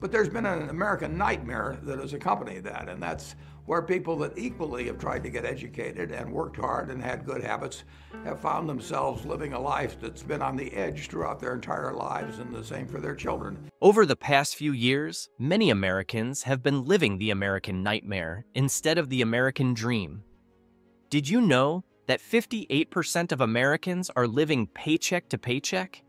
But there's been an American nightmare that has accompanied that, and that's where people that equally have tried to get educated and worked hard and had good habits have found themselves living a life that's been on the edge throughout their entire lives, and the same for their children. Over the past few years, many Americans have been living the American nightmare instead of the American dream. Did you know that 58% of Americans are living paycheck to paycheck?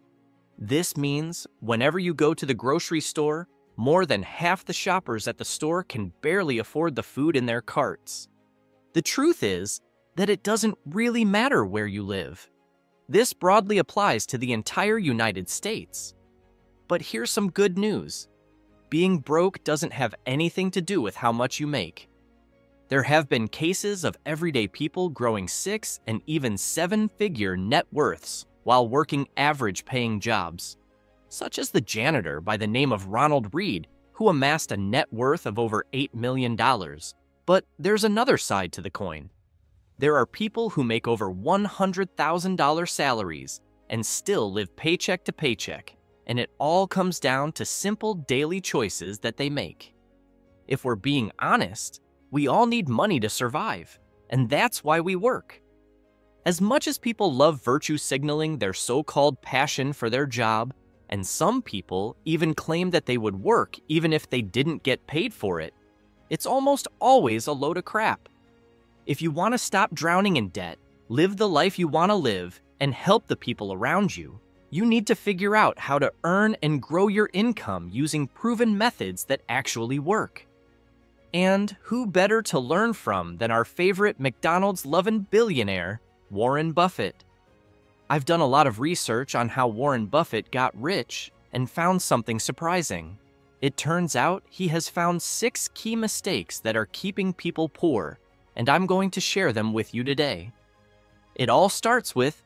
This means whenever you go to the grocery store, more than half the shoppers at the store can barely afford the food in their carts. The truth is that it doesn't really matter where you live. This broadly applies to the entire United States. But here's some good news. Being broke doesn't have anything to do with how much you make. There have been cases of everyday people growing 6- and even 7-figure net worths while working average-paying jobs, such as the janitor by the name of Ronald Reed, who amassed a net worth of over $8 million. But there's another side to the coin. There are people who make over $100,000 salaries and still live paycheck to paycheck, and it all comes down to simple daily choices that they make. If we're being honest, we all need money to survive, and that's why we work. As much as people love virtue signaling their so-called passion for their job, and some people even claim that they would work even if they didn't get paid for it, it's almost always a load of crap. If you want to stop drowning in debt, live the life you want to live, and help the people around you, you need to figure out how to earn and grow your income using proven methods that actually work. And who better to learn from than our favorite McDonald's-loving billionaire, Warren Buffett? I've done a lot of research on how Warren Buffett got rich and found something surprising. It turns out he has found 6 key mistakes that are keeping people poor, and I'm going to share them with you today. It all starts with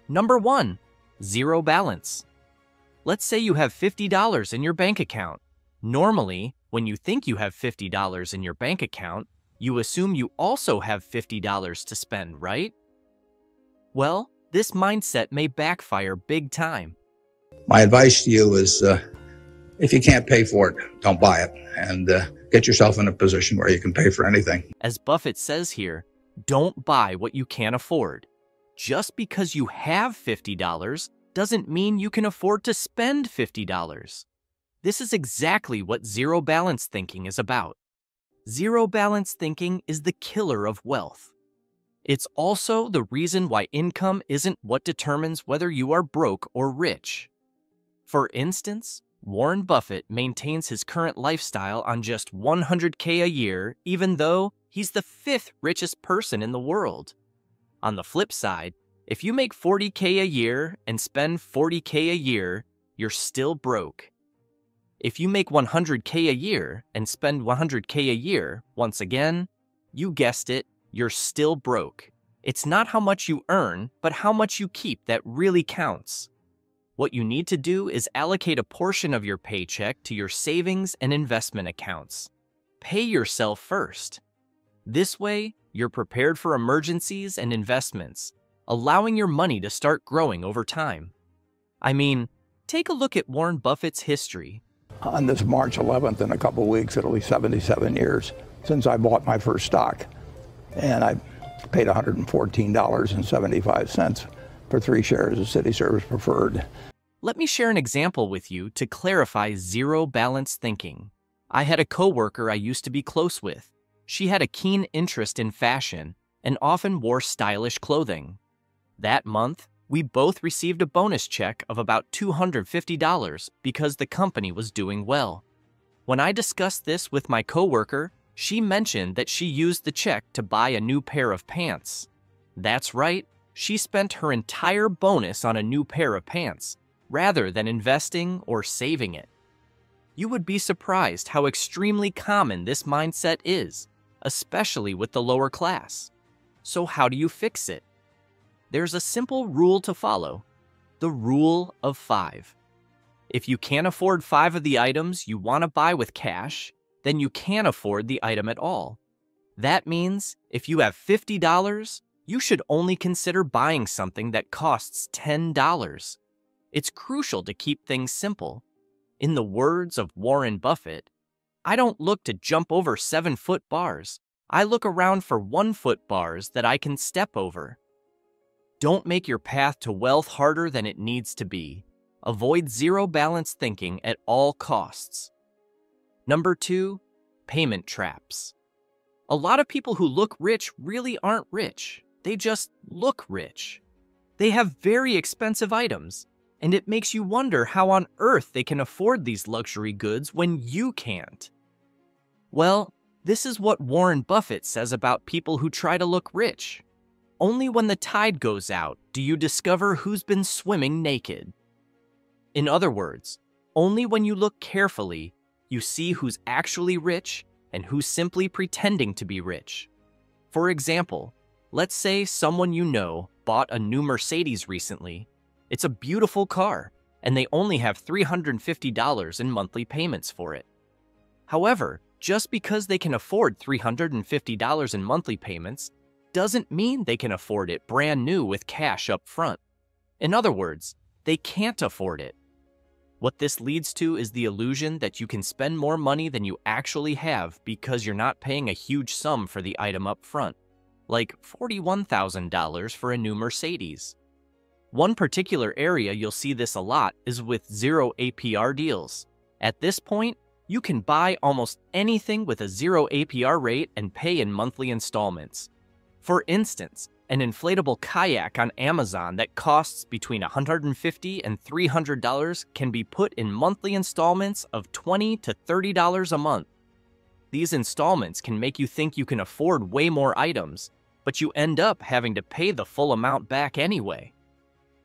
number 1, zero balance. Let's say you have $50 in your bank account. Normally, when you think you have $50 in your bank account, you assume you also have $50 to spend, right? Well, this mindset may backfire big time. My advice to you is, if you can't pay for it, don't buy it, and get yourself in a position where you can pay for anything. As Buffett says here, don't buy what you can't afford. Just because you have $50 doesn't mean you can afford to spend $50. This is exactly what zero balance thinking is about. Zero balance thinking is the killer of wealth. It's also the reason why income isn't what determines whether you are broke or rich. For instance, Warren Buffett maintains his current lifestyle on just $100K a year, even though he's the 5th richest person in the world. On the flip side, if you make $40K a year and spend $40K a year, you're still broke. If you make $100K a year and spend $100K a year, once again, you guessed it, you're still broke. It's not how much you earn, but how much you keep that really counts. What you need to do is allocate a portion of your paycheck to your savings and investment accounts. Pay yourself first. This way, you're prepared for emergencies and investments, allowing your money to start growing over time. I mean, take a look at Warren Buffett's history. On this March 11th, in a couple of weeks, it'll be 77 years since I bought my first stock. And I paid $114.75 for 3 shares of City Service Preferred. Let me share an example with you to clarify zero balance thinking. I had a coworker I used to be close with. She had a keen interest in fashion and often wore stylish clothing. That month, we both received a bonus check of about $250 because the company was doing well. When I discussed this with my coworker, she mentioned that she used the check to buy a new pair of pants. That's right, she spent her entire bonus on a new pair of pants, rather than investing or saving it. You would be surprised how extremely common this mindset is, especially with the lower class. So how do you fix it? There's a simple rule to follow, the rule of 5. If you can't afford 5 of the items you want to buy with cash, then you can't afford the item at all. That means if you have $50, you should only consider buying something that costs $10. It's crucial to keep things simple. In the words of Warren Buffett, I don't look to jump over 7-foot bars. I look around for 1-foot bars that I can step over. Don't make your path to wealth harder than it needs to be. Avoid zero-balance thinking at all costs. Number 2, payment traps. A lot of people who look rich really aren't rich. They just look rich. They have very expensive items, and it makes you wonder how on earth they can afford these luxury goods when you can't. Well, this is what Warren Buffett says about people who try to look rich. Only when the tide goes out do you discover who's been swimming naked. In other words, only when you look carefully, you see who's actually rich and who's simply pretending to be rich. For example, let's say someone you know bought a new Mercedes recently. It's a beautiful car, and they only have $350 in monthly payments for it. However, just because they can afford $350 in monthly payments doesn't mean they can afford it brand new with cash up front. In other words, they can't afford it. What this leads to is the illusion that you can spend more money than you actually have because you're not paying a huge sum for the item up front, like $41,000 for a new Mercedes. One particular area you'll see this a lot is with 0 APR deals. At this point, you can buy almost anything with a 0 APR rate and pay in monthly installments. For instance, an inflatable kayak on Amazon that costs between $150 and $300 can be put in monthly installments of $20 to $30 a month. These installments can make you think you can afford way more items, but you end up having to pay the full amount back anyway.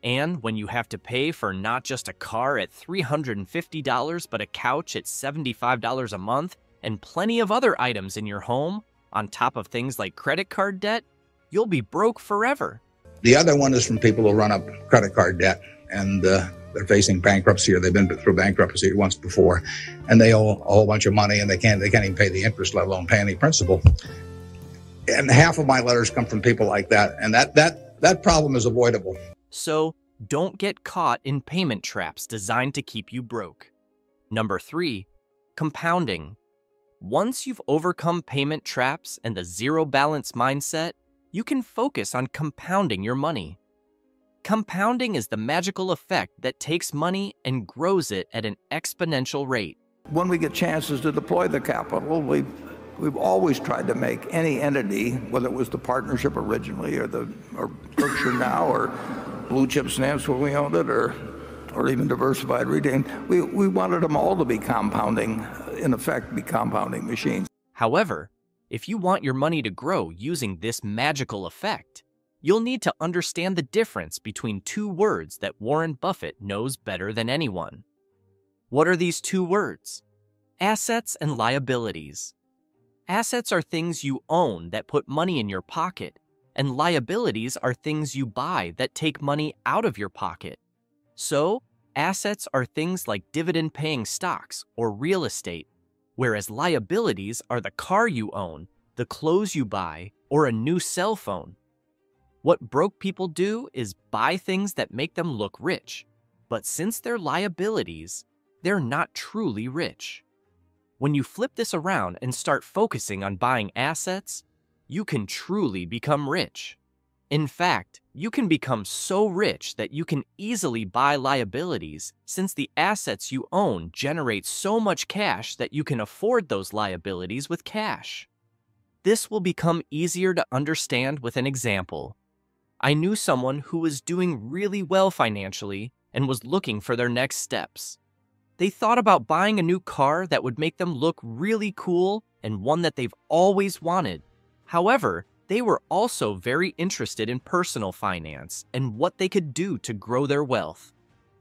And when you have to pay for not just a car at $350, but a couch at $75 a month, and plenty of other items in your home, on top of things like credit card debt, you'll be broke forever. The other one is from people who run up credit card debt, and they're facing bankruptcy, or they've been through bankruptcy once before, and they owe a whole bunch of money, and they can't even pay the interest, let alone pay any principal. And half of my letters come from people like that, and that problem is avoidable. So don't get caught in payment traps designed to keep you broke. Number 3, compounding. Once you've overcome payment traps and the zero balance mindset, you can focus on compounding your money. Compounding is the magical effect that takes money and grows it at an exponential rate. When we get chances to deploy the capital, we've always tried to make any entity, whether it was the partnership originally or Berkshire now or Blue Chip Stamps when we owned it or even Diversified Retailing, we wanted them all to be compounding, in effect, be compounding machines. However, if you want your money to grow using this magical effect, you'll need to understand the difference between 2 words that Warren Buffett knows better than anyone. What are these 2 words? Assets and liabilities. Assets are things you own that put money in your pocket, and liabilities are things you buy that take money out of your pocket. So, assets are things like dividend-paying stocks or real estate, whereas liabilities are the car you own, the clothes you buy, or a new cell phone. What broke people do is buy things that make them look rich, but since they're liabilities, they're not truly rich. When you flip this around and start focusing on buying assets, you can truly become rich. In fact, you can become so rich that you can easily buy liabilities, since the assets you own generate so much cash that you can afford those liabilities with cash. This will become easier to understand with an example. I knew someone who was doing really well financially and was looking for their next steps. They thought about buying a new car that would make them look really cool and one that they've always wanted. However, they were also very interested in personal finance and what they could do to grow their wealth.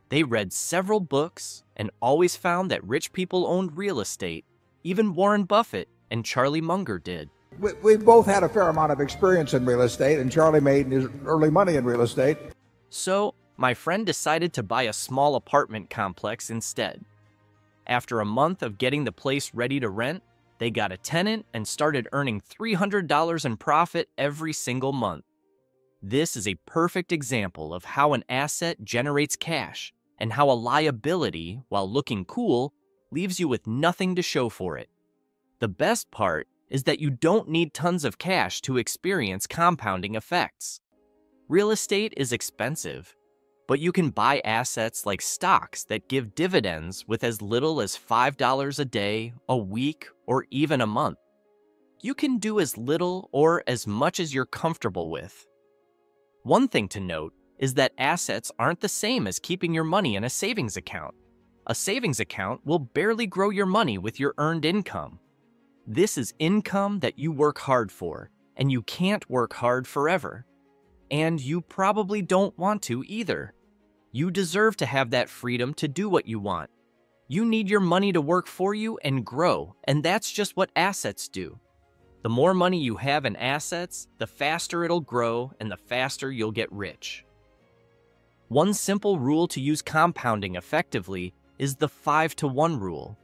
They read several books and always found that rich people owned real estate. Even Warren Buffett and Charlie Munger did. We both had a fair amount of experience in real estate, and Charlie made his early money in real estate. So, my friend decided to buy a small apartment complex instead. After a month of getting the place ready to rent, they got a tenant and started earning $300 in profit every single month. This is a perfect example of how an asset generates cash and how a liability, while looking cool, leaves you with nothing to show for it. The best part is that you don't need tons of cash to experience compounding effects. Real estate is expensive, but you can buy assets like stocks that give dividends with as little as $5 a day, a week, or even a month. You can do as little or as much as you're comfortable with. One thing to note is that assets aren't the same as keeping your money in a savings account. A savings account will barely grow your money with your earned income. This is income that you work hard for, and you can't work hard forever. And you probably don't want to either. You deserve to have that freedom to do what you want. You need your money to work for you and grow, and that's just what assets do. The more money you have in assets, the faster it'll grow and the faster you'll get rich. One simple rule to use compounding effectively is the 5-to-1 rule.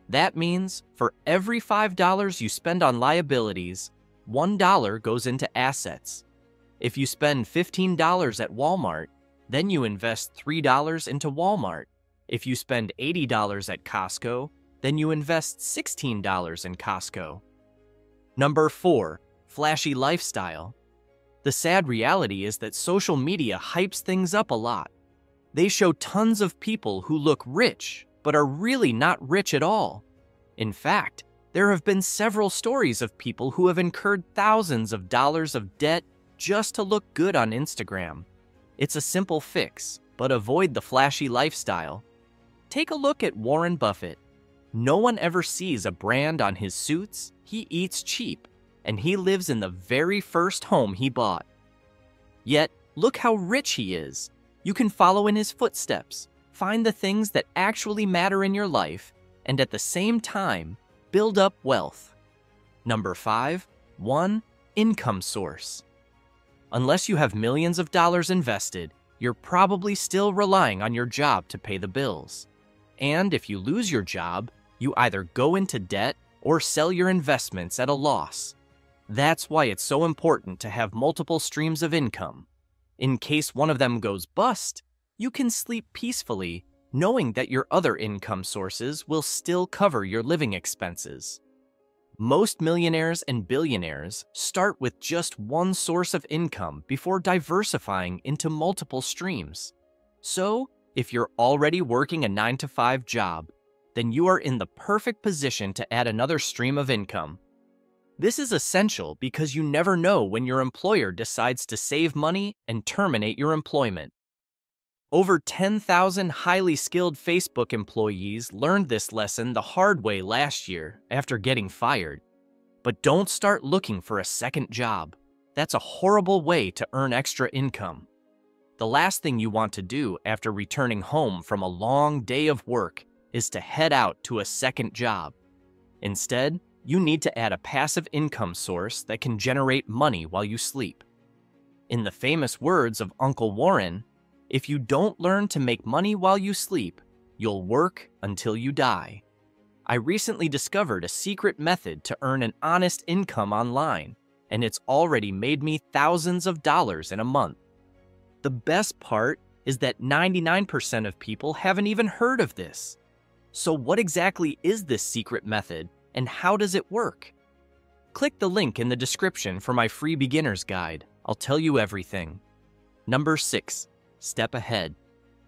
That means for every $5 you spend on liabilities, $1 goes into assets. If you spend $15 at Walmart, then you invest $3 into Walmart. If you spend $80 at Costco, then you invest $16 in Costco. Number 4, flashy lifestyle. The sad reality is that social media hypes things up a lot. They show tons of people who look rich, but are really not rich at all. In fact, there have been several stories of people who have incurred thousands of dollars of debt just to look good on Instagram. It's a simple fix, but avoid the flashy lifestyle. Take a look at Warren Buffett. No one ever sees a brand on his suits. He eats cheap, and he lives in the very first home he bought. Yet, look how rich he is. You can follow in his footsteps, find the things that actually matter in your life, and at the same time, build up wealth. Number 5, 1 income source. Unless you have millions of dollars invested, you're probably still relying on your job to pay the bills. And if you lose your job, you either go into debt or sell your investments at a loss. That's why it's so important to have multiple streams of income. In case one of them goes bust, you can sleep peacefully knowing that your other income sources will still cover your living expenses. Most millionaires and billionaires start with just one source of income before diversifying into multiple streams. So, if you're already working a 9-to-5 job, then you are in the perfect position to add another stream of income. This is essential because you never know when your employer decides to save money and terminate your employment. Over 10,000 highly skilled Facebook employees learned this lesson the hard way last year after getting fired. But don't start looking for a second job. That's a horrible way to earn extra income. The last thing you want to do after returning home from a long day of work is to head out to a second job. Instead, you need to add a passive income source that can generate money while you sleep. In the famous words of Uncle Warren, if you don't learn to make money while you sleep, you'll work until you die. I recently discovered a secret method to earn an honest income online, and it's already made me thousands of dollars in a month. The best part is that 99% of people haven't even heard of this. So what exactly is this secret method, and how does it work? Click the link in the description for my free beginner's guide. I'll tell you everything. Number 6. Step ahead.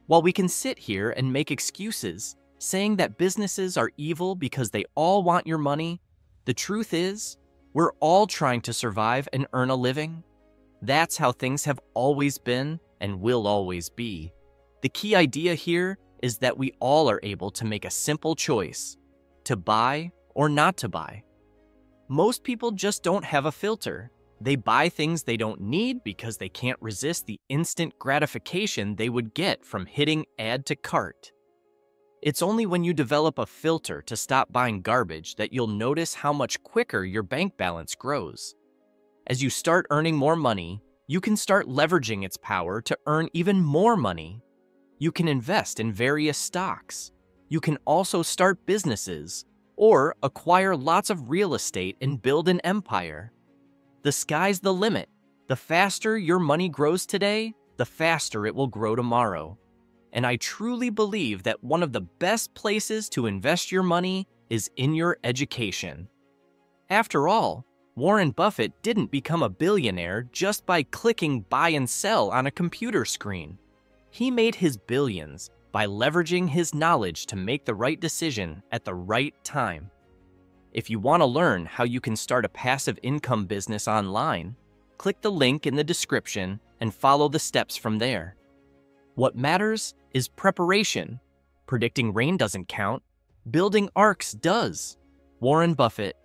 While we can sit here and make excuses, saying that businesses are evil because they all want your money, the truth is, we're all trying to survive and earn a living. That's how things have always been and will always be. The key idea here is that we all are able to make a simple choice, to buy or not to buy. Most people just don't have a filter. They buy things they don't need because they can't resist the instant gratification they would get from hitting add to cart. It's only when you develop a filter to stop buying garbage that you'll notice how much quicker your bank balance grows. As you start earning more money, you can start leveraging its power to earn even more money. You can invest in various stocks. You can also start businesses or acquire lots of real estate and build an empire. The sky's the limit. The faster your money grows today, the faster it will grow tomorrow. and I truly believe that one of the best places to invest your money is in your education. After all, Warren Buffett didn't become a billionaire just by clicking buy and sell on a computer screen. He made his billions by leveraging his knowledge to make the right decision at the right time. If you want to learn how you can start a passive income business online, click the link in the description and follow the steps from there. What matters is preparation. Predicting rain doesn't count. Building arcs does. Warren Buffett,